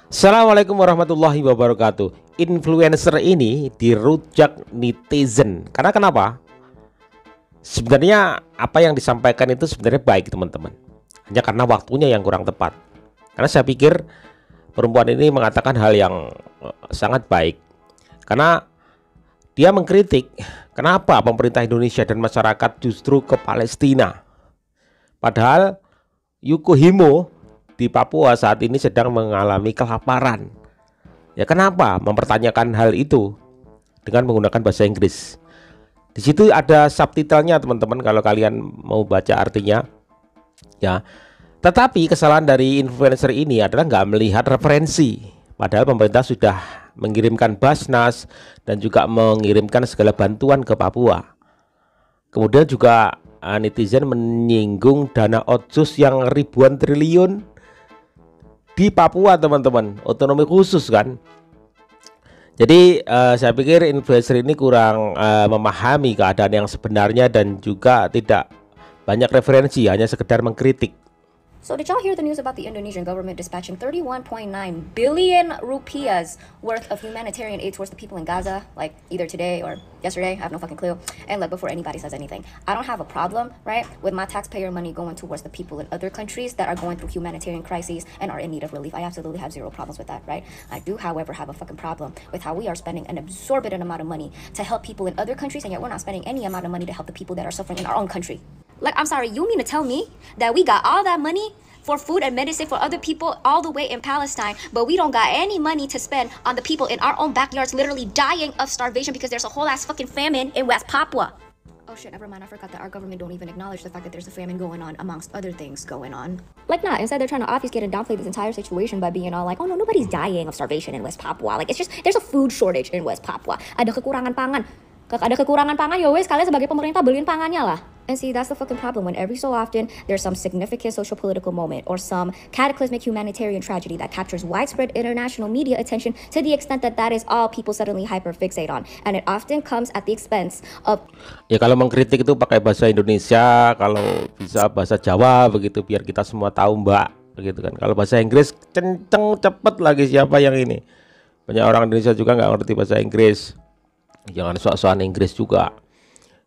Assalamualaikum warahmatullahi wabarakatuh. Influencer ini dirujak netizen. Karena kenapa? Sebenarnya apa yang disampaikan itu sebenarnya baik, teman-teman. Hanya karena waktunya yang kurang tepat. Karena saya pikir perempuan ini mengatakan hal yang sangat baik. Karena dia mengkritik kenapa pemerintah Indonesia dan masyarakat justru ke Palestina. Padahal Yokohama di Papua saat ini sedang mengalami kelaparan. Ya, kenapa mempertanyakan hal itu dengan menggunakan bahasa Inggris? Di situ ada subtitlenya, teman-teman, kalau kalian mau baca artinya. Ya. Tetapi kesalahan dari influencer ini adalah nggak melihat referensi. Padahal pemerintah sudah mengirimkan Basnas dan juga mengirimkan segala bantuan ke Papua. Kemudian juga netizen menyinggung dana otsus yang ribuan triliun di Papua, teman-teman, otonomi khusus kan. Jadi saya pikir influencer ini kurang memahami keadaan yang sebenarnya dan juga tidak banyak referensi, hanya sekedar mengkritik. So did y'all hear the news about the Indonesian government dispatching 31.9 billion rupiahs worth of humanitarian aid towards the people in Gaza, like either today or yesterday? I have no fucking clue. And like, before anybody says anything, I don't have a problem, right, with my taxpayer money going towards the people in other countries that are going through humanitarian crises and are in need of relief. I absolutely have zero problems with that, right? I do, however, have a fucking problem with how we are spending an exorbitant amount of money to help people in other countries, and yet we're not spending any amount of money to help the people that are suffering in our own country. Like, I'm sorry, you mean to tell me that we got all that money for food and medicine for other people all the way in Palestine, but we don't got any money to spend on the people in our own backyards literally dying of starvation because there's a whole ass fucking famine in West Papua? Oh shit, never mind, I forgot that our government don't even acknowledge the fact that there's a famine going on amongst other things going on. Like, nah, instead they're trying to obfuscate and downplay this entire situation by being all like, oh no, nobody's dying of starvation in West Papua. Like, it's just, there's a food shortage in West Papua. Ada kekurangan pangan. Ada kekurangan pangan, ya wes, kalian sebagai pemerintah beliin pangannya lah. And see, that's the fucking problem. When every so often there's some significant social political moment or some cataclysmic humanitarian tragedy that captures widespread international media attention to the extent that that is all people suddenly hyperfixate on, and it often comes at the expense of. Ya, kalau mengkritik itu pakai bahasa Indonesia, kalau bisa bahasa Jawa begitu biar kita semua tahu, Mbak, begitu kan. Kalau bahasa Inggris kenceng cepet lagi, siapa yang ini? Banyak orang Indonesia juga nggak ngerti bahasa Inggris. Jangan sok-sokan Inggris juga.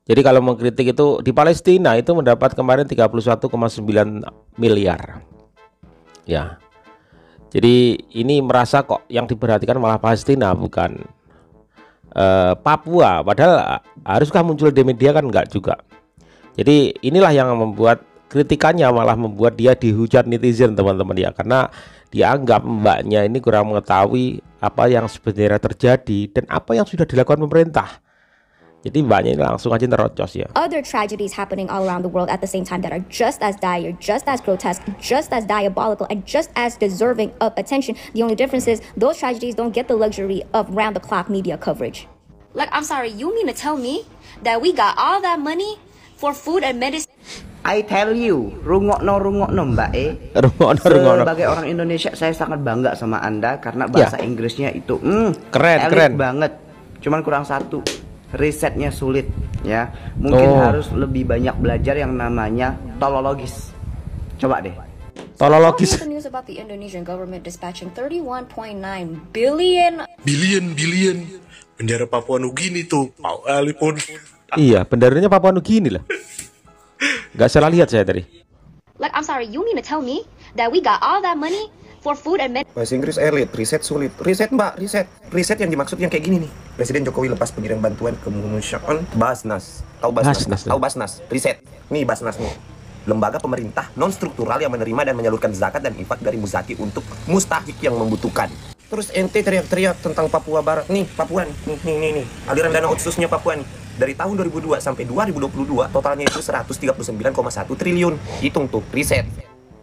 Jadi kalau mengkritik itu di Palestina itu mendapat kemarin 31,9 miliar. Ya. Jadi ini merasa kok yang diperhatikan malah Palestina bukan Papua. Padahal haruskah muncul di media kan enggak juga. Jadi inilah yang membuat kritikannya malah membuat dia dihujat netizen, teman-teman, ya, karena dianggap mbaknya ini kurang mengetahui apa yang sebenarnya terjadi dan apa yang sudah dilakukan pemerintah. Jadi mbaknya ini langsung aja nerocos, ya. Other tragedies happening all around the world at the same time that are just as dire, just as grotesque, just as diabolical, and just as deserving of attention. The only difference is those tragedies don't get the luxury of round-the-clock media coverage. Like, I'm sorry, you mean to tell me that we got all that money for food and medicine? I tell you, rungokno mbak Rungokno. Sebagai orang Indonesia, saya sangat bangga sama Anda karena bahasa Inggrisnya itu keren banget. Cuman kurang satu, risetnya sulit, ya. Mungkin harus lebih banyak belajar yang namanya tolologis. Coba deh. Tolologis. The news about the Indonesian government dispatching 31.9 billion. Billion. Bendera Papua Nugini tuh, Pak Ali pun. Iya, benderanya Papua Nugini lah. Gak salah lihat saya tadi. Like, I'm sorry, you mean to tell me that we got all that money for food and medicine? Bahasa Inggris elit, riset sulit. Riset, Mbak, riset. Riset yang dimaksud yang kayak gini nih. Presiden Jokowi lepas pengirim bantuan kemanusiaan Basnas. Tahu Basnas? Tahu Basnas? Riset. Nih Basnas nih. Lembaga pemerintah non struktural yang menerima dan menyalurkan zakat dan infak dari muzaki untuk mustahik yang membutuhkan. Terus ente teriak-teriak tentang Papua Barat. Nih, Papua nih. Aliran dana otsusnya Papua nih. Dari tahun 2002 sampai 2022 totalnya itu 139,1 triliun. Hitung tuh, riset.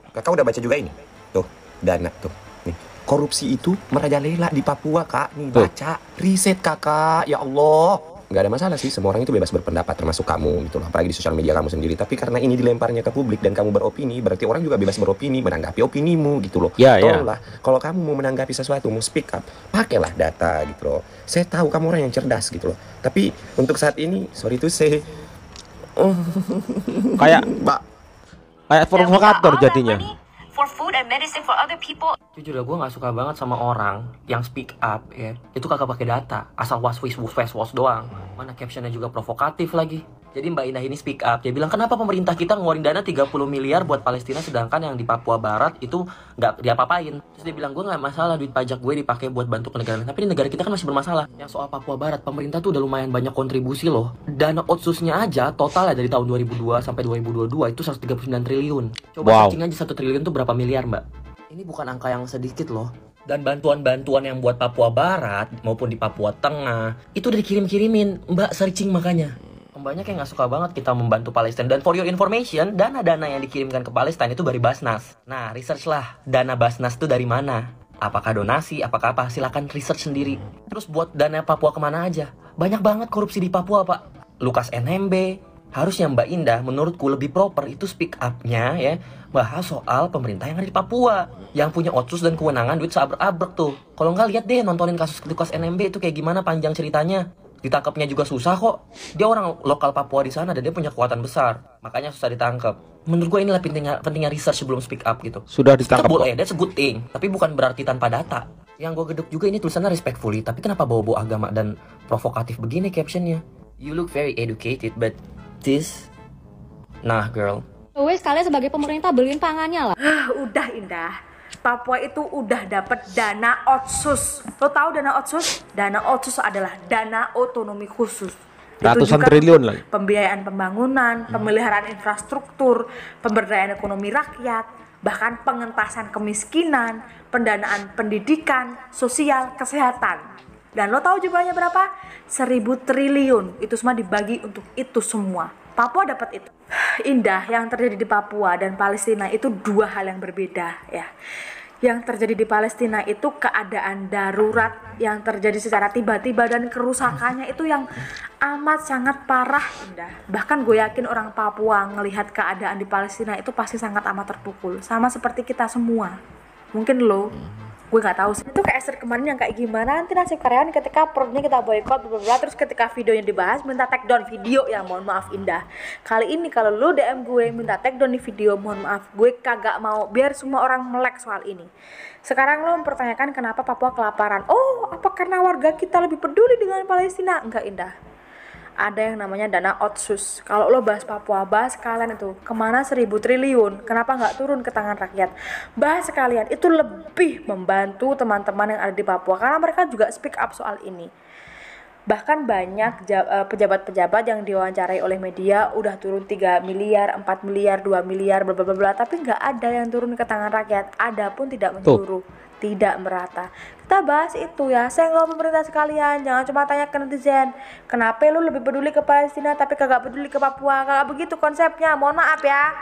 Kakak udah baca juga ini? Tuh, dana tuh. Nih, korupsi itu merajalela di Papua, Kak. Nih, baca. Riset, Kakak. Ya Allah. Nggak ada masalah sih, semua orang itu bebas berpendapat, termasuk kamu gitu loh, apalagi di sosial media kamu sendiri. Tapi karena ini dilemparnya ke publik dan kamu beropini, berarti orang juga bebas beropini, menanggapi opinimu gitu loh. Tolonglah, kalau kamu mau menanggapi sesuatu, mau speak up, pakailah data gitu loh. Saya tahu kamu orang yang cerdas gitu loh. Tapi untuk saat ini, sorry to say, kayak provokator jadinya. for food and medicine for other people. Jujur ya, gue nggak suka banget sama orang yang speak up ya. Itu kagak pakai data, asal was doang. Mana captionnya juga provokatif lagi. Jadi Mbak Indah ini speak up, dia bilang kenapa pemerintah kita ngeluarin dana 30 miliar buat Palestina sedangkan yang di Papua Barat itu nggak diapa-apain. Terus dia bilang gue nggak masalah duit pajak gue dipakai buat bantu ke negara lain, tapi di negara kita kan masih bermasalah. Yang soal Papua Barat, pemerintah tuh udah lumayan banyak kontribusi loh. Dana otsusnya aja total ya dari tahun 2002 sampai 2022 itu 139 triliun. Coba searching aja 1 triliun tuh berapa miliar Mbak? Ini bukan angka yang sedikit loh. Dan bantuan-bantuan yang buat Papua Barat maupun di Papua Tengah itu udah dikirim-kirimin Mbak, searching makanya. Banyak yang nggak suka banget kita membantu Palestina. Dan for your information, dana-dana yang dikirimkan ke Palestina itu dari Basnas. Nah, research lah, dana Basnas itu dari mana? Apakah donasi, apakah apa? Silakan research sendiri. Terus buat dana Papua kemana aja? Banyak banget korupsi di Papua, Pak. Lukas NMB. Harusnya Mbak Indah, menurutku lebih proper itu speak up-nya ya, bahas soal pemerintah yang ada di Papua. Yang punya otsus dan kewenangan duit seabrek-abrek tuh. Kalau nggak, lihat deh nontonin kasus Lukas NMB itu kayak gimana panjang ceritanya. Ditangkapnya juga susah kok. Dia orang lokal Papua di sana dan dia punya kekuatan besar. Makanya susah ditangkap. Menurut gue inilah pentingnya research sebelum speak up gitu. Sudah ditangkap boleh, that's a good thing. Tapi bukan berarti tanpa data. Yang gue gedek juga ini tulisannya respectfully. Tapi kenapa bawa-bawa agama dan provokatif begini captionnya? You look very educated, but this... Nah girl. Wes, kalian sebagai pemerintah beliin pangannya lah. Udah Indah. Papua itu udah dapat dana otsus. Lo tahu dana otsus? Dana otsus adalah dana otonomi khusus. Ratusan triliun lagi. Pembiayaan pembangunan, pemeliharaan infrastruktur, pemberdayaan ekonomi rakyat, bahkan pengentasan kemiskinan, pendanaan pendidikan, sosial, kesehatan. Dan lo tahu jumlahnya berapa? 1.000 triliun. Itu semua dibagi untuk itu semua. Papua dapat itu. Indah, yang terjadi di Papua dan Palestina itu dua hal yang berbeda ya. Yang terjadi di Palestina itu keadaan darurat yang terjadi secara tiba-tiba dan kerusakannya itu yang amat sangat parah, Indah. Bahkan gue yakin orang Papua ngelihat keadaan di Palestina itu pasti sangat amat terpukul. Sama seperti kita semua. Mungkin lo, gue nggak tahu sih. Itu kayak Esther kemarin yang kayak gimana nanti nasib karyawan ketika produknya kita boykot terus ketika video yang dibahas minta take down video ya, mohon maaf Indah. Kali ini kalau lu DM gue minta take down di video, mohon maaf gue kagak mau, biar semua orang melek soal ini. Sekarang lo mempertanyakan kenapa Papua kelaparan. Oh, apa karena warga kita lebih peduli dengan Palestina? Enggak Indah. Ada yang namanya dana otsus. Kalau lo bahas Papua, bahas sekalian itu kemana 1.000 triliun, kenapa nggak turun ke tangan rakyat? Bahas sekalian, itu lebih membantu teman-teman yang ada di Papua karena mereka juga speak up soal ini. Bahkan banyak pejabat-pejabat yang diwawancarai oleh media udah turun 3 miliar, 4 miliar, 2 miliar, bla bla bla, tapi nggak ada yang turun ke tangan rakyat. Ada pun tidak menyeluruh, tidak merata. Kita bahas itu ya, senggol pemerintah sekalian, jangan cuma tanya ke netizen. Kenapa lu lebih peduli ke Palestina tapi kagak peduli ke Papua? Kagak begitu konsepnya, mohon maaf ya.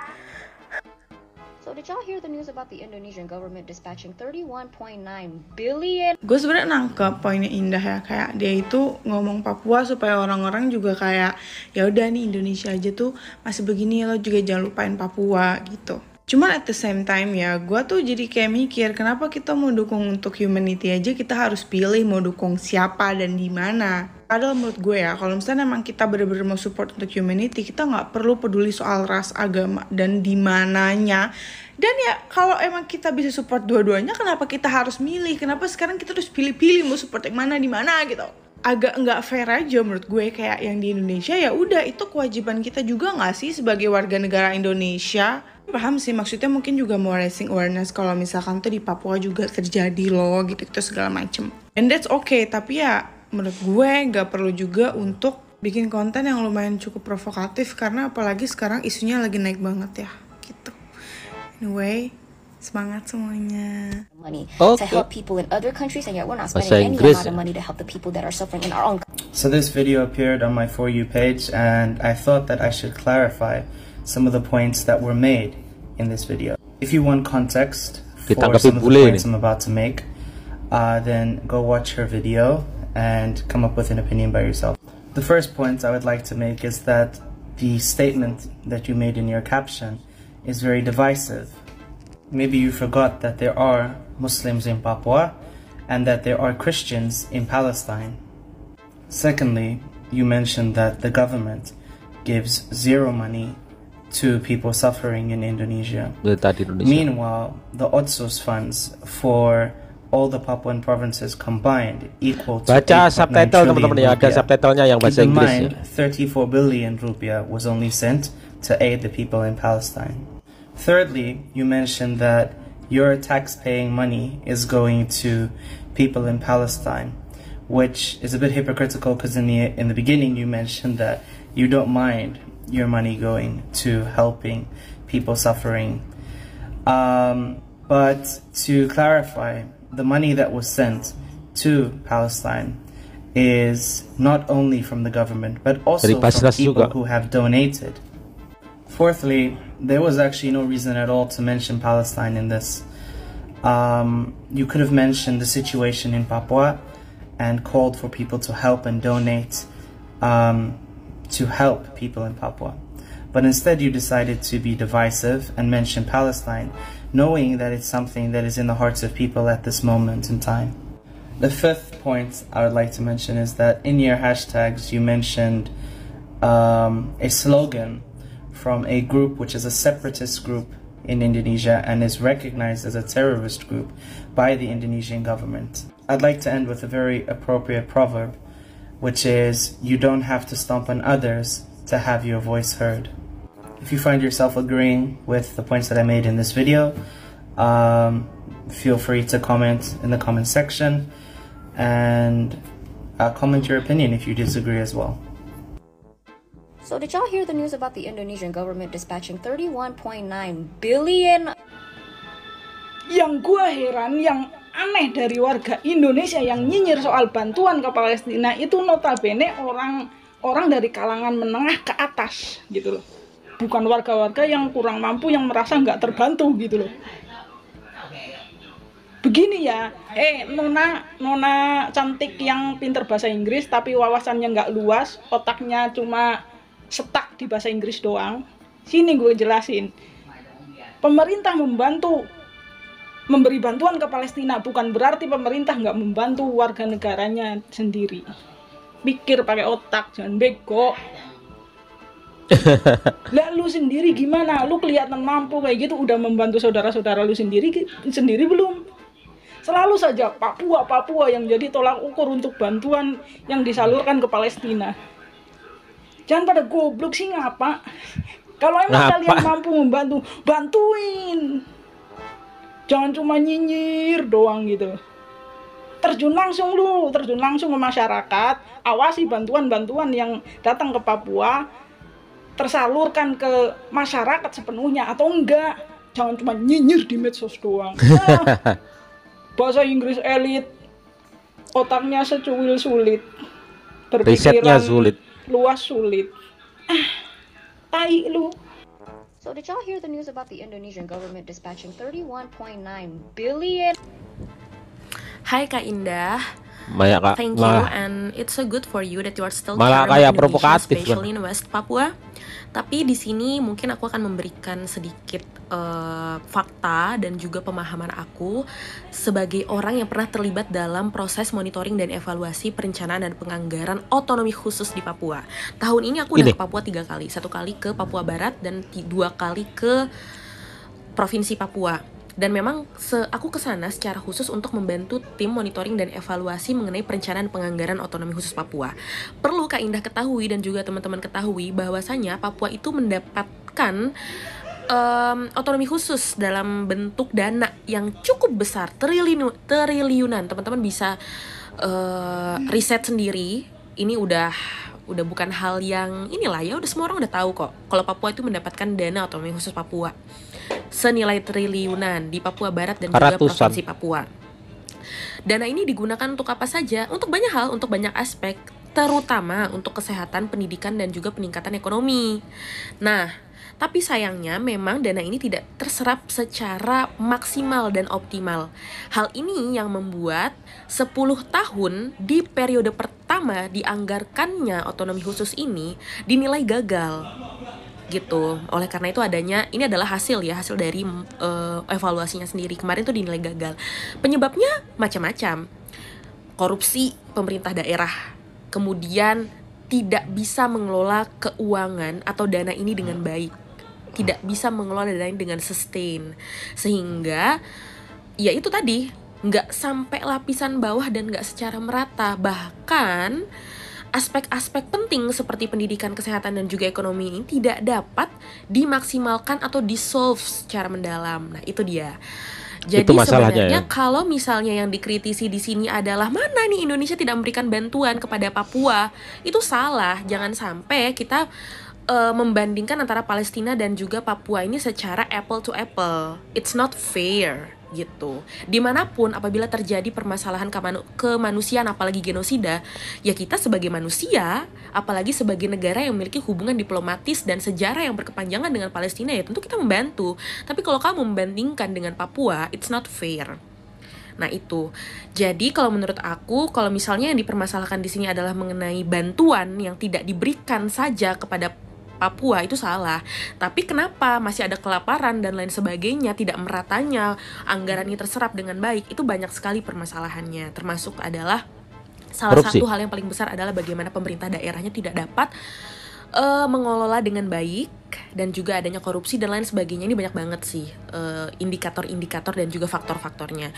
So did y'all hear the news about the Indonesian government dispatching 31.9 billion? Gue sebenarnya nangkep poinnya Indah ya, kayak dia itu ngomong Papua supaya orang-orang juga kayak ya udah nih Indonesia aja tuh masih begini, lo juga jangan lupain Papua gitu. Cuman at the same time ya, gue tuh jadi kayak mikir kenapa kita mau dukung untuk humanity aja kita harus pilih mau dukung siapa dan di mana. Padahal menurut gue ya, kalau misalnya emang kita bener-bener mau support untuk humanity, kita nggak perlu peduli soal ras, agama, dan di mananya. Dan ya, kalau emang kita bisa support dua-duanya, kenapa kita harus milih? Kenapa sekarang kita harus pilih-pilih mau support yang mana, di mana gitu? Agak nggak fair aja menurut gue, kayak yang di Indonesia ya udah itu kewajiban kita juga nggak sih sebagai warga negara Indonesia? Paham sih, maksudnya mungkin juga mau raising awareness kalau misalkan tuh di Papua juga terjadi loh gitu-gitu segala macem. And that's okay, tapi ya menurut gue nggak perlu juga untuk bikin konten yang lumayan cukup provokatif karena apalagi sekarang isunya lagi naik banget ya gitu. Anyway, semangat semuanya. Money to help people in other countries and yet we're not spending any amount of money to help the people that are suffering in our own. So this video appeared on my For You page and I thought that I should clarify some of the points that were made in this video. If you want context for some of the points I'm about to make, then go watch her video and come up with an opinion by yourself. The first point I would like to make is that the statement that you made in your caption is very divisive. Maybe you forgot that there are Muslims in Papua and that there are Christians in Palestine. Secondly, you mentioned that the government gives zero money to people suffering in Indonesia. Indonesia. Meanwhile, the Otsus funds for all the Papuan provinces combined equal to baca 8.9 subtitle teman-teman ya, ada rupiah. subtitlenya yang bahasa Keep in Inggris mind, ya. 34 billion rupiah was only sent to aid the people in Palestine. Thirdly, you mentioned that your tax-paying money is going to people in Palestine, which is a bit hypocritical because in the beginning you mentioned that you don't mind your money going to helping people suffering. But to clarify, the money that was sent to Palestine is not only from the government, but also from people who have donated. Fourthly, there was actually no reason at all to mention Palestine in this. You could have mentioned the situation in Papua and called for people to help and donate to help people in Papua. But instead you decided to be divisive and mention Palestine, knowing that it's something that is in the hearts of people at this moment in time. The fifth point I would like to mention is that in your hashtags you mentioned a slogan from a group which is a separatist group in Indonesia and is recognized as a terrorist group by the Indonesian government. I'd like to end with a very appropriate proverb, which is, you don't have to stomp on others to have your voice heard. If you find yourself agreeing with the points that I made in this video, feel free to comment in the comment section and comment your opinion if you disagree as well. So did y'all hear the news about the Indonesian government dispatching 31.9 billion? Yang gua heran, yang aneh dari warga Indonesia yang nyinyir soal bantuan ke Palestina itu notabene orang dari kalangan menengah ke atas gitu loh. Bukan warga-warga yang kurang mampu yang merasa nggak terbantu gitu loh. Begini ya, nona cantik yang pinter bahasa Inggris tapi wawasannya nggak luas, otaknya cuma stuck di bahasa Inggris doang. Sini gue jelasin. Pemerintah memberi bantuan ke Palestina bukan berarti pemerintah nggak membantu warga negaranya sendiri. Pikir pakai otak, jangan bego. Lah lu sendiri gimana? Lu kelihatan mampu kayak gitu udah membantu saudara-saudara lu sendiri belum? Selalu saja Papua yang jadi tolak ukur untuk bantuan yang disalurkan ke Palestina. Jangan pada goblok sih ngapa? Kalau emang kalian mampu membantu, bantuin. Jangan cuma nyinyir doang gitu. Terjun langsung ke masyarakat, awasi bantuan-bantuan yang datang ke Papua, tersalurkan ke masyarakat sepenuhnya atau enggak. Jangan cuma nyinyir di medsos doang. Nah, bahasa Inggris elit, otaknya secuil sulit, risetnya sulit. Luas sulit. Tai lu. So did y'all hear the news about the Indonesian government dispatching 31.9 billion? Hai Kak Indah. Thank you and it's so good for you that you are still kayak provokatif, especially in West Papua. Tapi di sini mungkin aku akan memberikan sedikit fakta dan juga pemahaman aku sebagai orang yang pernah terlibat dalam proses monitoring dan evaluasi perencanaan dan penganggaran otonomi khusus di Papua. Tahun ini aku udah ke Papua 3 kali, 1 kali ke Papua Barat dan 2 kali ke Provinsi Papua. Dan memang aku kesana secara khusus untuk membantu tim monitoring dan evaluasi mengenai perencanaan penganggaran otonomi khusus Papua. Perlu Kak Indah ketahui dan juga teman-teman ketahui bahwasanya Papua itu mendapatkan otonomi khusus dalam bentuk dana yang cukup besar, triliunan. Teman-teman bisa riset sendiri. Ini udah bukan hal yang inilah ya, udah semua orang udah tahu kok kalau Papua itu mendapatkan dana otonomi khusus Papua senilai triliunan di Papua Barat dan juga Provinsi Papua. Dana ini digunakan untuk apa saja? Untuk banyak hal, untuk banyak aspek, terutama untuk kesehatan, pendidikan dan juga peningkatan ekonomi. Nah, tapi sayangnya memang dana ini tidak terserap secara maksimal dan optimal. Hal ini yang membuat 10 tahun di periode pertama dianggarkannya otonomi khusus ini dinilai gagal. Gitu. Oleh karena itu ini adalah hasil dari evaluasinya sendiri. Kemarin tuh dinilai gagal. Penyebabnya macam-macam. Korupsi pemerintah daerah. Kemudian tidak bisa mengelola keuangan atau dana ini dengan baik. tidak bisa mengelola dana ini dengan sustain, sehingga ya itu tadi nggak sampai lapisan bawah dan nggak secara merata. Bahkan aspek-aspek penting seperti pendidikan, kesehatan, dan juga ekonomi ini tidak dapat dimaksimalkan atau disolve secara mendalam. Nah itu dia. Jadi sebenarnya kalau misalnya yang dikritisi di sini adalah mana nih Indonesia tidak memberikan bantuan kepada Papua, itu salah. Jangan sampai kita membandingkan antara Palestina dan juga Papua ini secara apple to apple. It's not fair gitu. Dimanapun apabila terjadi permasalahan kemanusiaan, apalagi genosida, ya kita sebagai manusia, apalagi sebagai negara yang memiliki hubungan diplomatis dan sejarah yang berkepanjangan dengan Palestina, ya tentu kita membantu. Tapi kalau kamu membandingkan dengan Papua, it's not fair. Nah itu. Jadi kalau menurut aku, kalau misalnya yang dipermasalahkan di sini adalah mengenai bantuan yang tidak diberikan saja kepada Papua, itu salah. Tapi kenapa masih ada kelaparan dan lain sebagainya, tidak meratanya, anggaran ini terserap dengan baik, itu banyak sekali permasalahannya. Termasuk adalah salah satu hal yang paling besar adalah bagaimana pemerintah daerahnya tidak dapat mengelola dengan baik, dan juga adanya korupsi dan lain sebagainya. Ini banyak banget sih indikator-indikator dan juga faktor-faktornya.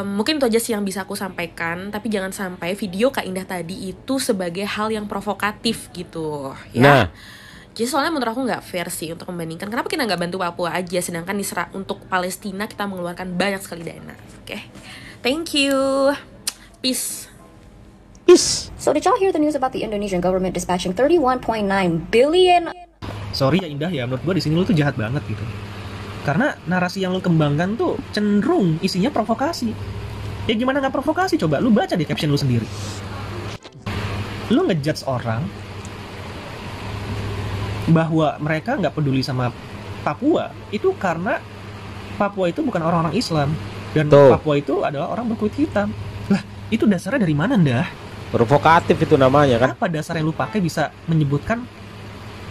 Mungkin itu aja sih yang bisa aku sampaikan. Tapi jangan sampai video Kak Indah tadi itu sebagai hal yang provokatif gitu ya. Nah, jadi soalnya menurut aku nggak fair sih untuk membandingkan. Kenapa kita nggak bantu Papua aja, sedangkan untuk Palestina kita mengeluarkan banyak sekali dana. Oke, thank you, peace. So did y'all hear the news about the Indonesian government dispatching 31.9 billion? Sorry ya Indah ya, menurut gua di sini lu tuh jahat banget gitu. Karena narasi yang lu kembangkan tuh cenderung isinya provokasi. Ya gimana gak provokasi coba? Lu baca di caption lu sendiri. Lu ngejudge orang bahwa mereka gak peduli sama Papua itu karena Papua itu bukan orang-orang Islam. Dan Papua itu adalah orang berkulit hitam. Lah, itu dasarnya dari mana, Ndah? Provokatif itu namanya kan. Apa dasar yang lu pakai bisa menyebutkan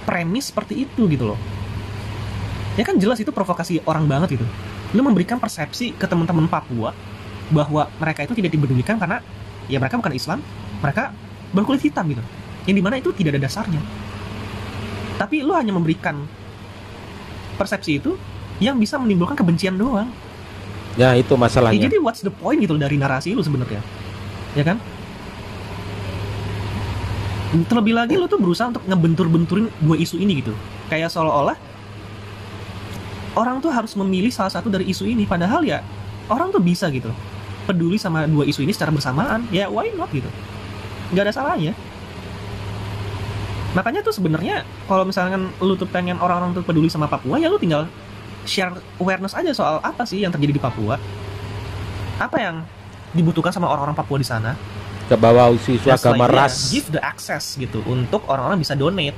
premis seperti itu gitu loh? Ya kan jelas itu provokasi orang banget gitu. Lu memberikan persepsi ke teman-teman Papua bahwa mereka itu tidak dipedulikan karena ya mereka bukan Islam, mereka berkulit hitam gitu. Yang dimana itu tidak ada dasarnya. Tapi lu hanya memberikan persepsi itu yang bisa menimbulkan kebencian doang. Ya itu masalahnya. Ya, jadi what's the point gitu dari narasi lu sebenarnya? Ya kan? Terlebih lagi lu tuh berusaha untuk ngebentur-benturin dua isu ini gitu. Kayak seolah-olah orang tuh harus memilih salah satu dari isu ini, padahal ya orang tuh bisa gitu peduli sama dua isu ini secara bersamaan. Ya why not gitu, nggak ada salahnya. Makanya tuh sebenarnya kalau misalkan lu tuh pengen orang-orang tuh peduli sama Papua, ya lu tinggal share awareness aja soal apa sih yang terjadi di Papua, apa yang dibutuhkan sama orang-orang Papua di sana, ke bawah isu-isu agama ras. Give the access gitu untuk orang-orang bisa donate,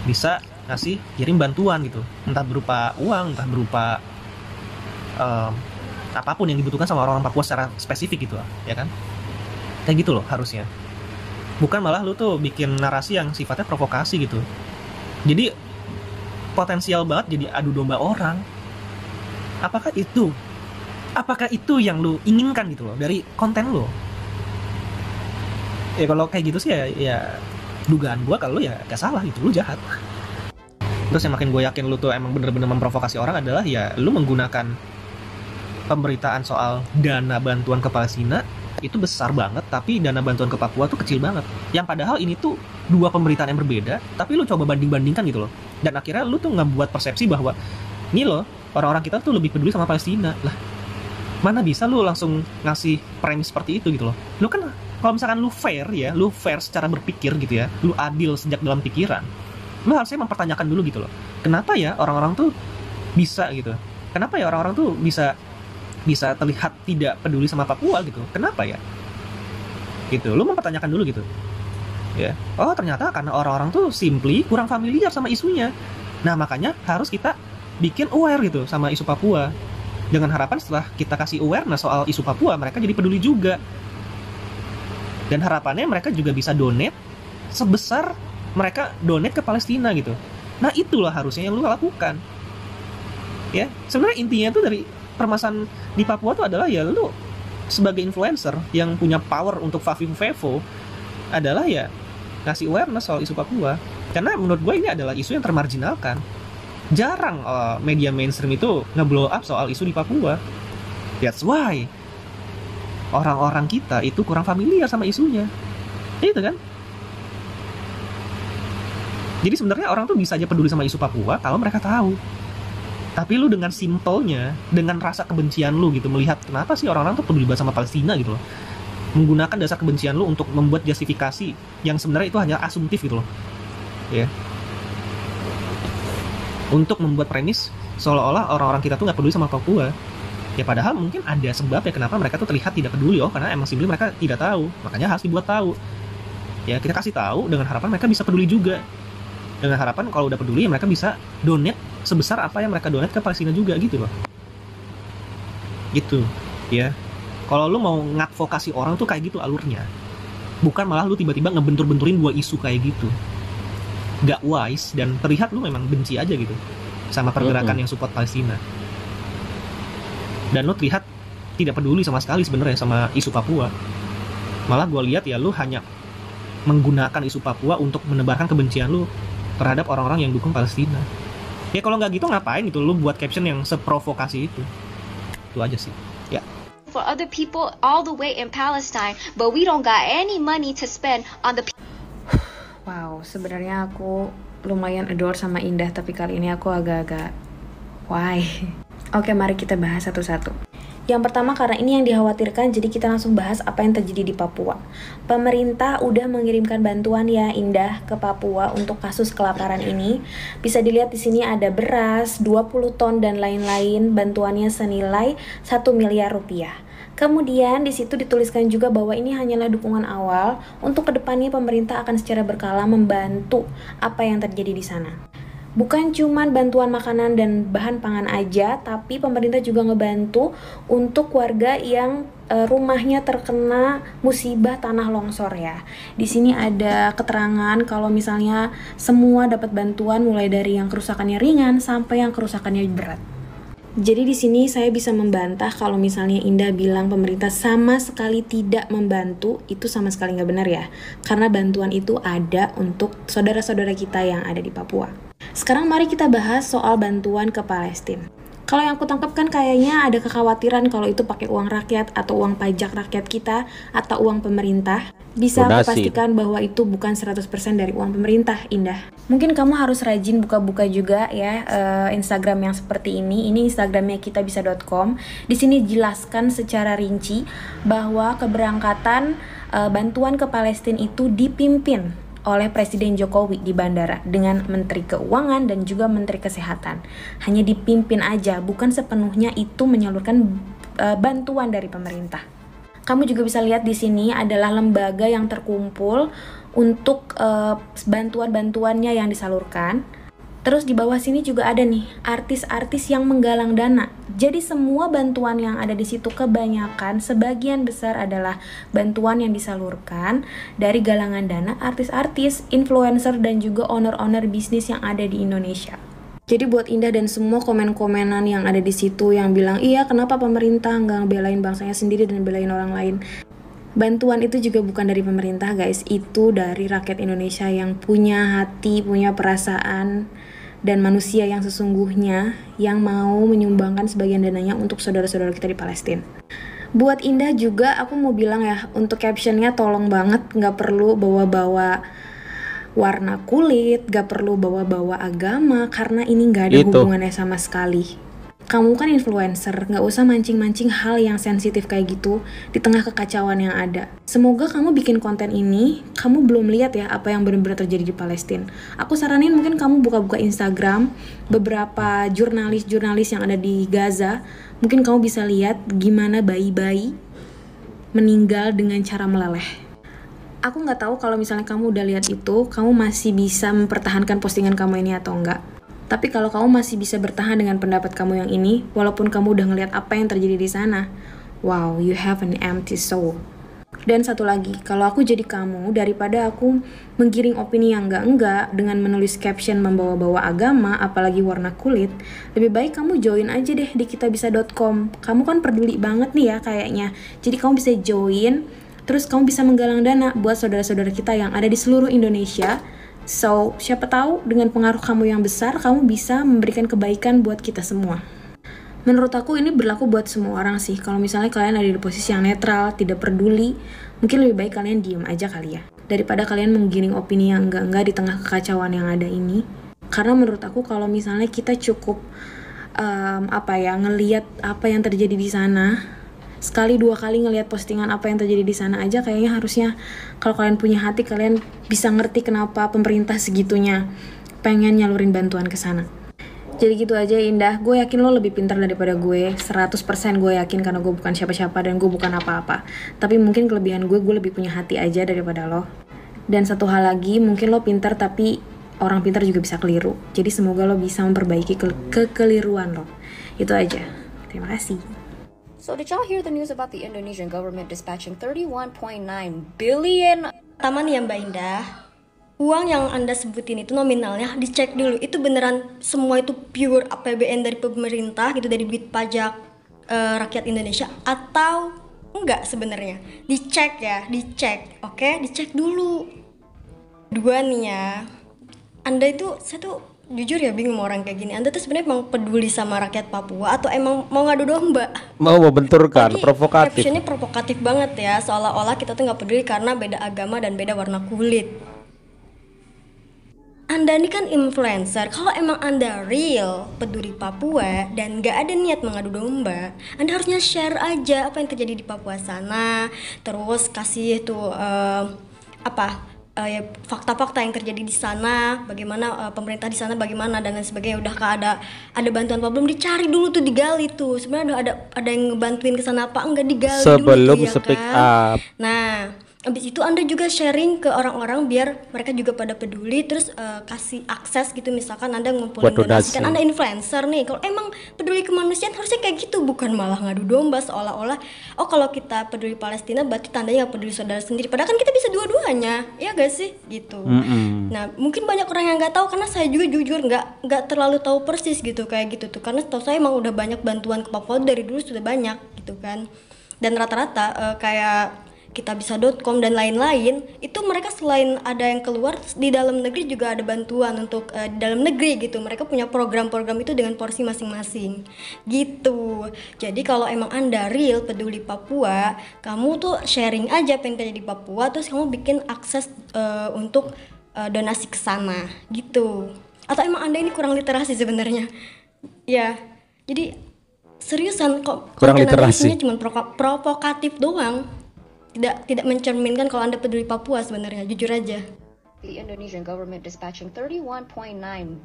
bisa ngasih kirim bantuan gitu, entah berupa uang, entah berupa apapun yang dibutuhkan sama orang-orang Papua secara spesifik gitu, ya kan? Kayak gitu loh harusnya. Bukan malah lu tuh bikin narasi yang sifatnya provokasi gitu. Jadi potensial banget jadi adu domba orang. Apakah itu yang lu inginkan gitu loh dari konten lu? Ya kalau kayak gitu sih ya dugaan gua kalau lu ya gak salah gitu, lu jahat. Terus yang makin gue yakin lu tuh emang bener-bener memprovokasi orang adalah ya lu menggunakan pemberitaan soal dana bantuan ke Palestina itu besar banget, tapi dana bantuan ke Papua tuh kecil banget. Yang padahal ini tuh dua pemberitaan yang berbeda, tapi lu coba banding-bandingkan gitu loh. Dan akhirnya lu tuh ngebuat persepsi bahwa ini loh, orang-orang kita tuh lebih peduli sama Palestina. Lah, mana bisa lu langsung ngasih premis seperti itu gitu loh. Lu kan kalau misalkan lu fair ya, lu fair secara berpikir gitu ya, lu adil sejak dalam pikiran, lu harusnya mempertanyakan dulu gitu loh. Kenapa ya orang-orang tuh bisa gitu? Kenapa ya orang-orang tuh bisa terlihat tidak peduli sama Papua gitu? Kenapa ya? Gitu. Lu mempertanyakan dulu gitu. Ya. Oh, ternyata karena orang-orang tuh simply kurang familiar sama isunya. Nah, makanya harus kita bikin aware gitu sama isu Papua. Dengan harapan setelah kita kasih awareness soal isu Papua, mereka jadi peduli juga. Dan harapannya mereka juga bisa donate sebesar mereka donate ke Palestina gitu. Nah itulah harusnya yang lu lakukan. Ya, sebenarnya intinya tuh dari permasalahan di Papua tuh adalah ya lu sebagai influencer yang punya power untuk Fafi Fevo adalah ya ngasih awareness soal isu Papua. Karena menurut gue ini adalah isu yang termarginalkan. Jarang media mainstream itu nge-blow up soal isu di Papua. That's why orang-orang kita itu kurang familiar sama isunya. Itu kan? Jadi sebenarnya orang tuh bisa aja peduli sama isu Papua kalau mereka tahu. Tapi lu dengan simpelnya, dengan rasa kebencian lu gitu, melihat kenapa sih orang-orang tuh peduli banget sama Palestina gitu loh. Menggunakan dasar kebencian lu untuk membuat justifikasi yang sebenarnya itu hanya asumtif gitu loh. Ya. Untuk membuat premis seolah-olah orang-orang kita tuh nggak peduli sama Papua. Ya padahal mungkin ada sebab ya kenapa mereka tuh terlihat tidak peduli. Oh karena emang simply mereka tidak tahu. Makanya harus dibuat tahu. Ya kita kasih tahu dengan harapan mereka bisa peduli juga. Dengan harapan kalau udah peduli ya mereka bisa donate sebesar apa yang mereka donate ke Palestina juga gitu loh. Gitu ya. Kalau lu mau ngadvokasi orang tuh kayak gitu alurnya. Bukan malah lu tiba-tiba ngebentur-benturin dua isu kayak gitu. Gak wise dan terlihat lu memang benci aja gitu sama pergerakan yang support Palestina. Dan lu terlihat tidak peduli sama sekali sebenarnya sama isu Papua. Malah gue lihat ya lu hanya menggunakan isu Papua untuk menebarkan kebencian lu terhadap orang-orang yang dukung Palestina. Ya kalau nggak gitu ngapain gitu lu buat caption yang seprovokasi itu. Itu aja sih. Ya. For other people all the way in Palestine, but we don't got any money to spend on the. Wow, sebenarnya aku lumayan adore sama Indah, tapi kali ini aku agak-agak why? Oke, mari kita bahas satu-satu. Yang pertama karena ini yang dikhawatirkan, jadi kita langsung bahas apa yang terjadi di Papua. Pemerintah udah mengirimkan bantuan ya Indah ke Papua untuk kasus kelaparan ini. Bisa dilihat di sini ada beras, 20 ton dan lain-lain, bantuannya senilai 1 miliar rupiah. Kemudian di situ dituliskan juga bahwa ini hanyalah dukungan awal, untuk kedepannya pemerintah akan secara berkala membantu apa yang terjadi di sana. Bukan cuma bantuan makanan dan bahan pangan aja, tapi pemerintah juga ngebantu untuk warga yang rumahnya terkena musibah tanah longsor ya. Di sini ada keterangan kalau misalnya semua dapat bantuan mulai dari yang kerusakannya ringan sampai yang kerusakannya berat. Jadi di sini saya bisa membantah kalau misalnya Indah bilang pemerintah sama sekali tidak membantu, itu sama sekali nggak benar ya. Karena bantuan itu ada untuk saudara-saudara kita yang ada di Papua. Sekarang mari kita bahas soal bantuan ke Palestina. Kalau yang aku tangkap kan kayaknya ada kekhawatiran kalau itu pakai uang rakyat atau uang pajak rakyat kita atau uang pemerintah. Bisa aku pastikan bahwa itu bukan 100% dari uang pemerintah, Indah. Mungkin kamu harus rajin buka-buka juga ya Instagram yang seperti ini. Ini Instagramnya kitabisa.com. Di sini jelaskan secara rinci bahwa keberangkatan bantuan ke Palestina itu dipimpin oleh Presiden Jokowi di bandara dengan Menteri Keuangan dan juga Menteri Kesehatan. Hanya dipimpin aja, bukan sepenuhnya itu menyalurkan bantuan dari pemerintah. Kamu juga bisa lihat di sini adalah lembaga yang terkumpul untuk bantuan-bantuannya yang disalurkan. Terus di bawah sini juga ada nih artis-artis yang menggalang dana. Jadi semua bantuan yang ada di situ kebanyakan sebagian besar adalah bantuan yang disalurkan dari galangan dana artis-artis, influencer dan juga owner-owner bisnis yang ada di Indonesia. Jadi buat Indah dan semua komen-komenan yang ada di situ yang bilang iya kenapa pemerintah nggak belain bangsanya sendiri dan belain orang lain. Bantuan itu juga bukan dari pemerintah guys, itu dari rakyat Indonesia yang punya hati, punya perasaan, dan manusia yang sesungguhnya yang mau menyumbangkan sebagian dananya untuk saudara-saudara kita di Palestina. Buat Indah juga aku mau bilang ya, untuk captionnya tolong banget gak perlu bawa-bawa warna kulit, gak perlu bawa-bawa agama, karena ini gak ada hubungannya sama sekali. Kamu kan influencer, gak usah mancing-mancing hal yang sensitif kayak gitu di tengah kekacauan yang ada. Semoga kamu bikin konten ini, kamu belum lihat ya apa yang benar-benar terjadi di Palestina. Aku saranin mungkin kamu buka-buka Instagram, beberapa jurnalis-jurnalis yang ada di Gaza, mungkin kamu bisa lihat gimana bayi-bayi meninggal dengan cara meleleh. Aku gak tahu kalau misalnya kamu udah lihat itu, kamu masih bisa mempertahankan postingan kamu ini atau enggak. Tapi kalau kamu masih bisa bertahan dengan pendapat kamu yang ini, walaupun kamu udah ngeliat apa yang terjadi di sana, wow, you have an empty soul. Dan satu lagi, kalau aku jadi kamu, daripada aku menggiring opini yang enggak dengan menulis caption membawa-bawa agama, apalagi warna kulit, lebih baik kamu join aja deh di kitabisa.com. Kamu kan peduli banget nih ya kayaknya. Jadi kamu bisa join, terus kamu bisa menggalang dana buat saudara-saudara kita yang ada di seluruh Indonesia, So, siapa tahu dengan pengaruh kamu yang besar, kamu bisa memberikan kebaikan buat kita semua. Menurut aku ini berlaku buat semua orang sih. Kalau misalnya kalian ada di posisi yang netral, tidak peduli, mungkin lebih baik kalian diem aja kali ya. Daripada kalian menggiring opini yang enggak di tengah kekacauan yang ada ini. Karena menurut aku kalau misalnya kita cukup ngelihat apa yang terjadi di sana, sekali dua kali ngelihat postingan apa yang terjadi di sana aja, kayaknya harusnya kalau kalian punya hati, kalian bisa ngerti kenapa pemerintah segitunya pengen nyalurin bantuan ke sana. Jadi gitu aja Indah, gue yakin lo lebih pintar daripada gue, 100% gue yakin karena gue bukan siapa-siapa dan gue bukan apa-apa. Tapi mungkin kelebihan gue lebih punya hati aja daripada lo. Dan satu hal lagi, mungkin lo pintar tapi orang pintar juga bisa keliru. Jadi semoga lo bisa memperbaiki kekeliruan lo. Itu aja. Terima kasih. So did y'all hear the news about the Indonesian government dispatching 31.9 billion? Taman ya Mbak Indah, uang yang Anda sebutin itu nominalnya dicek dulu, itu beneran semua itu pure APBN dari pemerintah gitu, dari duit pajak rakyat Indonesia atau enggak sebenarnya? Dicek ya, dicek, oke? Dicek dulu. Dua nih ya, Anda itu, saya tuh jujur ya bingung orang kayak gini. Anda tuh sebenarnya emang peduli sama rakyat Papua atau emang mau ngadu domba? Mau membenturkan, provokatif. Captionnya provokatif banget ya, seolah-olah kita tuh nggak peduli karena beda agama dan beda warna kulit. Anda ini kan influencer. Kalau emang Anda real peduli Papua dan nggak ada niat mengadu domba, Anda harusnya share aja apa yang terjadi di Papua sana. Terus kasih tuh fakta-fakta yang terjadi di sana, bagaimana pemerintah di sana bagaimana dan lain sebagainya. Udah ada bantuan apa belum, dicari dulu tuh, digali tuh. Sebenarnya ada yang ngebantuin ke sana apa enggak, digali sebelum dulu tuh, ya speak kan? up. Nah, abis itu Anda juga sharing ke orang-orang biar mereka juga pada peduli, terus kasih akses gitu. Misalkan Anda ngumpulin donasi, kan Anda influencer nih, kalau emang peduli kemanusiaan harusnya kayak gitu, bukan malah ngadu domba seolah-olah oh kalau kita peduli Palestina berarti tandanya nggak peduli saudara sendiri, padahal kan kita bisa dua-duanya, ya gak sih gitu. Nah mungkin banyak orang yang nggak tahu, karena saya juga jujur nggak terlalu tahu persis gitu kayak gitu tuh, karena setahu saya emang udah banyak bantuan ke Papua dari dulu sudah banyak gitu kan, dan rata-rata kayak kitabisa.com dan lain-lain itu mereka selain ada yang keluar, di dalam negeri juga ada bantuan untuk di dalam negeri gitu. Mereka punya program-program itu dengan porsi masing-masing gitu. Jadi kalau emang Anda real peduli Papua, kamu tuh sharing aja apa yang terjadi di Papua, terus kamu bikin akses untuk donasi ke sana gitu. Atau emang Anda ini kurang literasi sebenarnya? Ya, jadi seriusan kok kurang literasi. Cuma provokatif doang. Tidak mencerminkan kalau Anda peduli Papua sebenarnya, jujur aja. The Indonesian government dispatching 31.9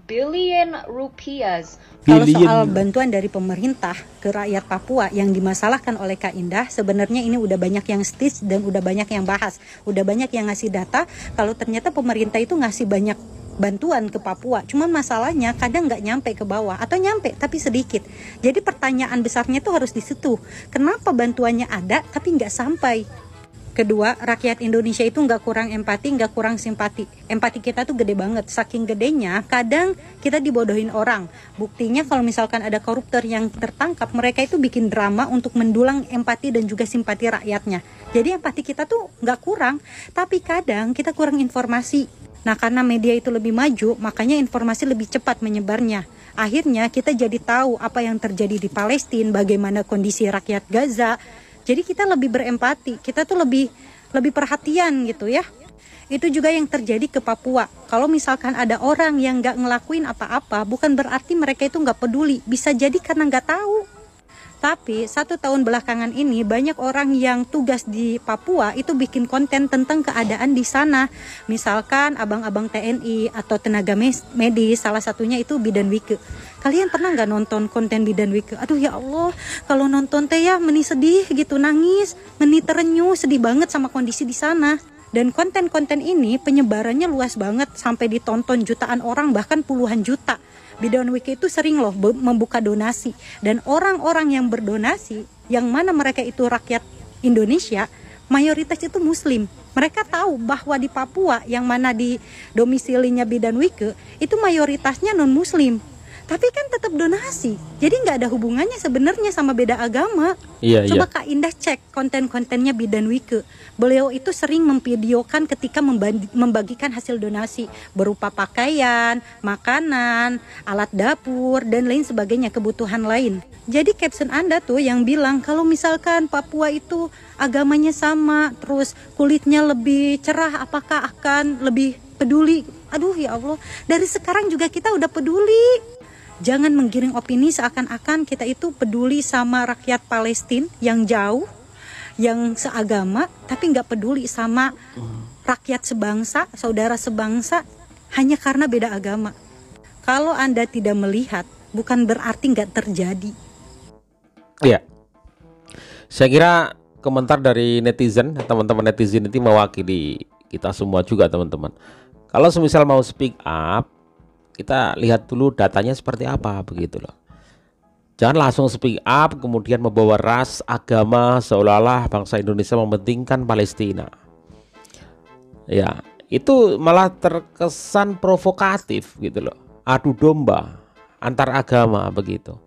billion rupiahs. Kalau soal bantuan dari pemerintah ke rakyat Papua yang dimasalahkan oleh Kak Indah, sebenarnya ini udah banyak yang stitch dan udah banyak yang bahas, udah banyak yang ngasih data kalau ternyata pemerintah itu ngasih banyak bantuan ke Papua. Cuman masalahnya kadang nggak nyampe ke bawah atau nyampe tapi sedikit. Jadi pertanyaan besarnya tuh harus di situ. Kenapa bantuannya ada tapi nggak sampai? Kedua, rakyat Indonesia itu nggak kurang empati, nggak kurang simpati. Empati kita tuh gede banget. Saking gedenya, kadang kita dibodohin orang. Buktinya kalau misalkan ada koruptor yang tertangkap, mereka itu bikin drama untuk mendulang empati dan juga simpati rakyatnya. Jadi empati kita tuh nggak kurang, tapi kadang kita kurang informasi. Nah, karena media itu lebih maju, makanya informasi lebih cepat menyebarnya. Akhirnya kita jadi tahu apa yang terjadi di Palestina, bagaimana kondisi rakyat Gaza. Jadi kita lebih berempati, kita tuh lebih perhatian gitu ya. Itu juga yang terjadi ke Papua. Kalau misalkan ada orang yang nggak ngelakuin apa-apa, bukan berarti mereka itu nggak peduli. Bisa jadi karena nggak tahu. Tapi 1 tahun belakangan ini banyak orang yang tugas di Papua itu bikin konten tentang keadaan di sana. Misalkan abang-abang TNI atau tenaga medis, salah satunya itu Bidan Wike. Kalian pernah nggak nonton konten Bidan Wike? Aduh ya Allah, kalau nonton teh ya meni sedih gitu, nangis, meni terenyuh, sedih banget sama kondisi di sana. Dan konten-konten ini penyebarannya luas banget sampai ditonton jutaan orang, bahkan puluhan juta. Bidan Wike itu sering loh membuka donasi, dan orang-orang yang berdonasi yang mana mereka itu rakyat Indonesia, mayoritas itu Muslim. Mereka tahu bahwa di Papua yang mana di domisilinya Bidan Wike itu mayoritasnya non Muslim. tapi kan tetap donasi. Jadi nggak ada hubungannya sebenarnya sama beda agama. Iya, Coba iya. Kak Indah cek konten-kontennya Bidan Wike. Beliau itu sering memvideokan ketika membagikan hasil donasi berupa pakaian, makanan, alat dapur, dan lain sebagainya, kebutuhan lain. Jadi caption Anda tuh yang bilang kalau misalkan Papua itu agamanya sama, terus kulitnya lebih cerah, apakah akan lebih peduli? Aduh ya Allah, dari sekarang juga kita udah peduli. Jangan menggiring opini seakan-akan kita itu peduli sama rakyat Palestina yang jauh, yang seagama, tapi nggak peduli sama rakyat sebangsa, saudara sebangsa, hanya karena beda agama. Kalau Anda tidak melihat, bukan berarti nggak terjadi. Iya. Saya kira komentar dari netizen, teman-teman netizen itu mewakili kita semua juga teman-teman. Kalau semisal mau speak up, kita lihat dulu datanya seperti apa begitu loh. Jangan langsung speak up kemudian membawa ras, agama seolah-olah bangsa Indonesia mementingkan Palestina. Ya, itu malah terkesan provokatif gitu loh. Adu domba antar agama begitu.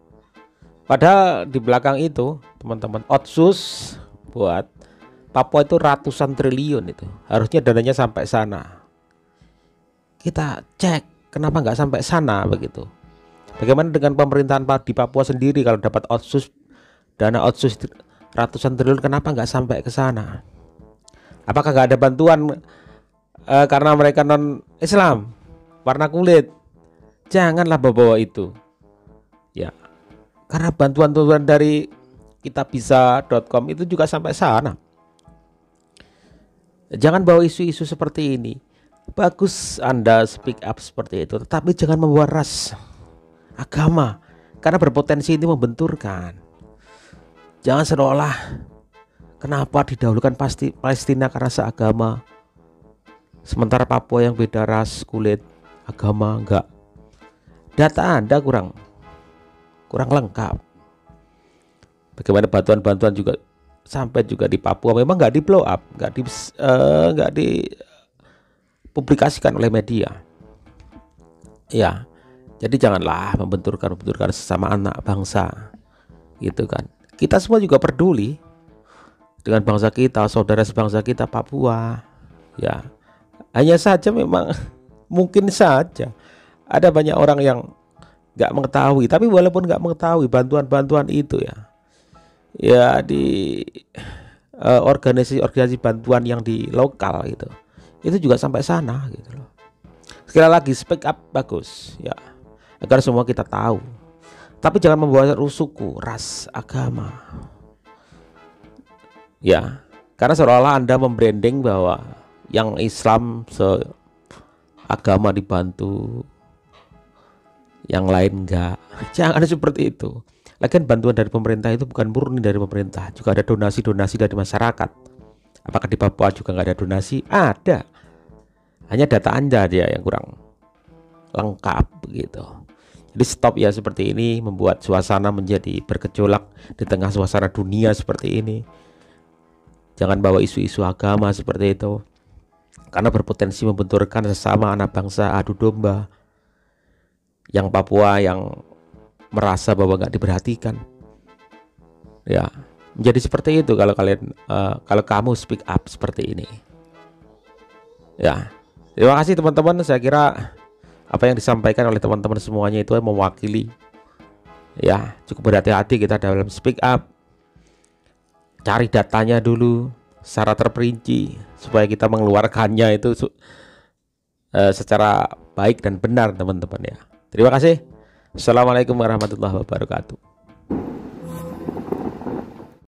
Padahal di belakang itu teman-teman, otsus buat Papua itu ratusan triliun itu. Harusnya dananya sampai sana. Kita cek kenapa nggak sampai sana begitu. Bagaimana dengan pemerintahan di Papua sendiri kalau dapat otsus, dana otsus ratusan triliun, kenapa nggak sampai ke sana? Apakah nggak ada bantuan karena mereka non Islam, warna kulit? Janganlah bawa itu. Ya, karena bantuan-bantuan dari kitabisa.com itu juga sampai sana. Jangan bawa isu-isu seperti ini. Bagus Anda speak up seperti itu, tetapi jangan membawa ras, agama, karena berpotensi ini membenturkan. Jangan seolah kenapa didahulukan pasti Palestina karena seagama, sementara Papua yang beda ras, kulit, agama enggak. Data Anda kurang lengkap. Bagaimana bantuan-bantuan juga sampai juga di Papua memang nggak di blow up, nggak dipublikasikan oleh media. Ya, jadi janganlah membenturkan sesama anak bangsa, gitu kan. Kita semua juga peduli dengan bangsa kita, saudara sebangsa kita Papua. Ya, hanya saja memang mungkin saja ada banyak orang yang nggak mengetahui. Tapi walaupun nggak mengetahui bantuan-bantuan itu ya di organisasi bantuan yang di lokal gitu, itu juga sampai sana gitu loh. Sekali lagi speak up bagus ya, agar semua kita tahu. Tapi jangan membawa suku, ras, agama. Ya, karena seolah-olah Anda membranding bahwa yang Islam seagama dibantu, yang lain enggak. Jangan seperti itu. Lagian bantuan dari pemerintah itu bukan murni dari pemerintah, juga ada donasi-donasi dari masyarakat. Apakah di Papua juga nggak ada donasi? Ada. Hanya data Anda dia yang kurang lengkap begitu. Jadi stop ya seperti ini, membuat suasana menjadi bergejolak di tengah suasana dunia seperti ini. Jangan bawa isu-isu agama seperti itu, karena berpotensi membenturkan sesama anak bangsa, adu domba. Yang Papua yang merasa bahwa nggak diperhatikan, ya menjadi seperti itu kalau kalau kamu speak up seperti ini. Ya, terima kasih teman-teman. Saya kira apa yang disampaikan oleh teman-teman semuanya itu mewakili. Ya, cukup berhati-hati kita dalam speak up. Cari datanya dulu secara terperinci supaya kita mengeluarkannya itu secara baik dan benar teman-teman ya. Terima kasih. Assalamualaikum warahmatullahi wabarakatuh.